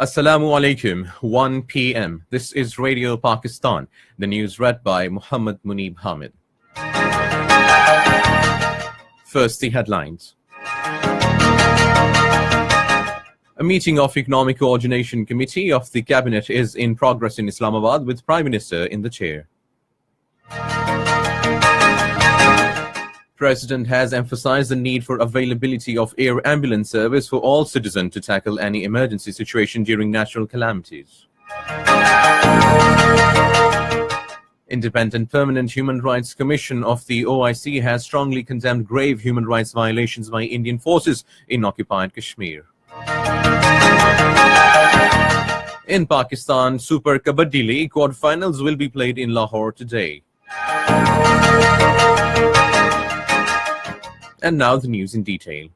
Assalamu alaikum, 1 p.m. This is Radio Pakistan. The news read by Muhammad Munib Hamid. First, the headlines. A meeting of Economic Coordination Committee of the Cabinet is in progress in Islamabad with Prime Minister in the chair. President has emphasized the need for availability of air ambulance service for all citizens to tackle any emergency situation during natural calamities. Independent Permanent Human Rights Commission of the OIC has strongly condemned grave human rights violations by Indian forces in occupied Kashmir. In Pakistan, Super Kabaddi League quarterfinals will be played in Lahore today. And now the news in detail.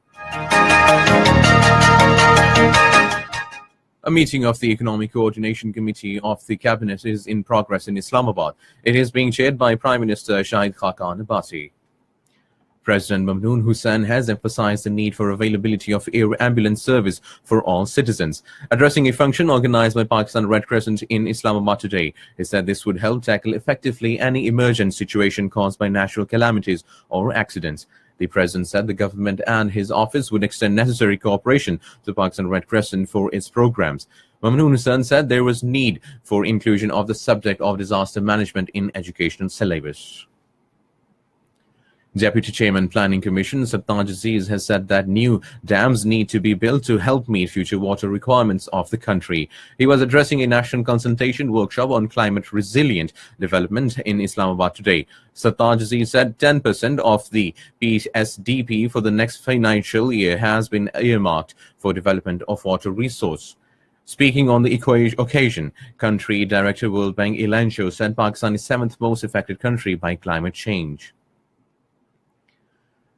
A meeting of the Economic Coordination Committee of the Cabinet is in progress in Islamabad. It is being chaired by Prime Minister Shahid Khaqan Abbasi. President Mamnoon Hussain has emphasized the need for availability of air ambulance service for all citizens. Addressing a function organized by Pakistan Red Crescent in Islamabad today, he said this would help tackle effectively any emergent situation caused by natural calamities or accidents. The president said the government and his office would extend necessary cooperation to Pakistan Red Crescent for its programs. Mamnoon Hussain said there was need for inclusion of the subject of disaster management in educational syllabus. Deputy Chairman Planning Commission Sattaj Aziz has said that new dams need to be built to help meet future water requirements of the country. He was addressing a national consultation workshop on climate resilient development in Islamabad today. Sattaj Aziz said 10% of the PSDP for the next financial year has been earmarked for development of water resource. Speaking on the occasion, Country Director World Bank Elancho said Pakistan is seventh most affected country by climate change.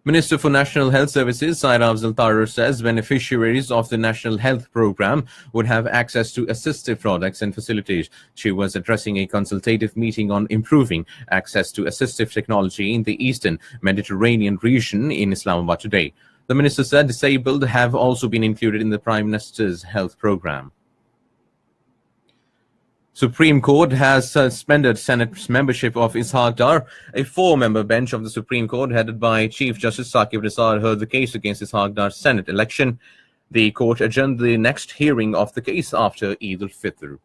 Minister for National Health Services Saira Afzal Tarar says beneficiaries of the National Health Programme would have access to assistive products and facilities. She was addressing a consultative meeting on improving access to assistive technology in the Eastern Mediterranean region in Islamabad today. The minister said disabled have also been included in the Prime Minister's health programme. Supreme Court has suspended Senate membership of Ishaq Dar. A four-member bench of the Supreme Court headed by Chief Justice Saqib Nisar heard the case against Ishaq Dar's Senate election. The court adjourned the next hearing of the case after Eid al-Fitr.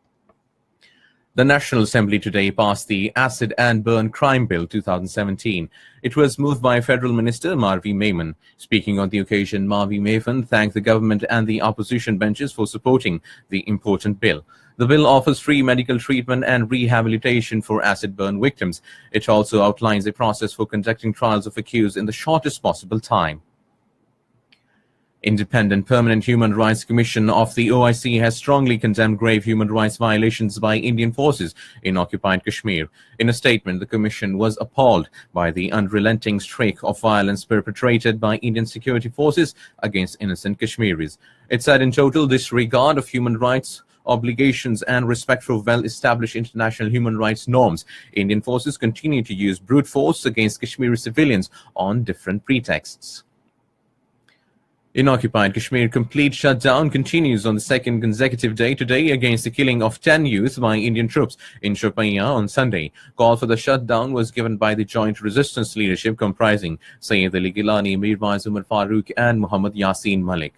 The National Assembly today passed the Acid and Burn Crime Bill 2017. It was moved by Federal Minister Marvi Maiman. Speaking on the occasion, Marvi Maiman thanked the government and the opposition benches for supporting the important bill. The bill offers free medical treatment and rehabilitation for acid burn victims. It also outlines a process for conducting trials of accused in the shortest possible time. Independent Permanent Human Rights Commission of the OIC has strongly condemned grave human rights violations by Indian forces in occupied Kashmir. In a statement, the Commission was appalled by the unrelenting streak of violence perpetrated by Indian security forces against innocent Kashmiris. It said in total disregard of human rights obligations and respect for well-established international human rights norms, Indian forces continue to use brute force against Kashmiri civilians on different pretexts. In occupied Kashmir, complete shutdown continues on the second consecutive day today against the killing of 10 youths by Indian troops in Shopaiya on Sunday. Call for the shutdown was given by the joint resistance leadership comprising Sayyid Ali Gilani, Mirwaiz Umar Farooq and Muhammad Yasin Malik.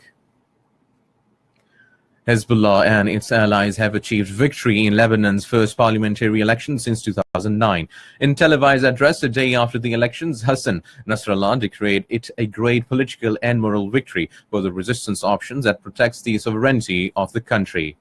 Hezbollah and its allies have achieved victory in Lebanon's first parliamentary election since 2009. In televised address a day after the elections, Hassan Nasrallah declared it a great political and moral victory for the resistance options that protects the sovereignty of the country.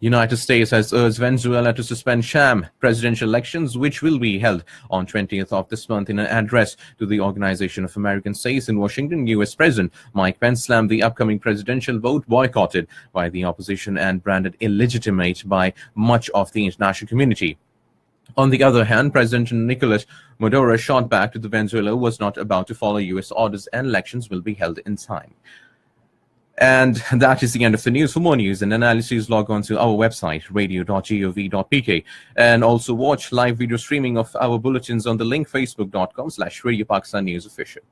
United States has urged Venezuela to suspend sham presidential elections, which will be held on 20th of this month. In an address to the Organization of American States in Washington, U.S. President Mike Pence slammed the upcoming presidential vote boycotted by the opposition and branded illegitimate by much of the international community. On the other hand, President Nicolas Maduro shot back to the Venezuela was not about to follow U.S. orders and elections will be held in time. And that is the end of the news. For more news and analysis, log on to our website, radio.gov.pk, and also watch live video streaming of our bulletins on the link facebook.com/Radio Pakistan News Official.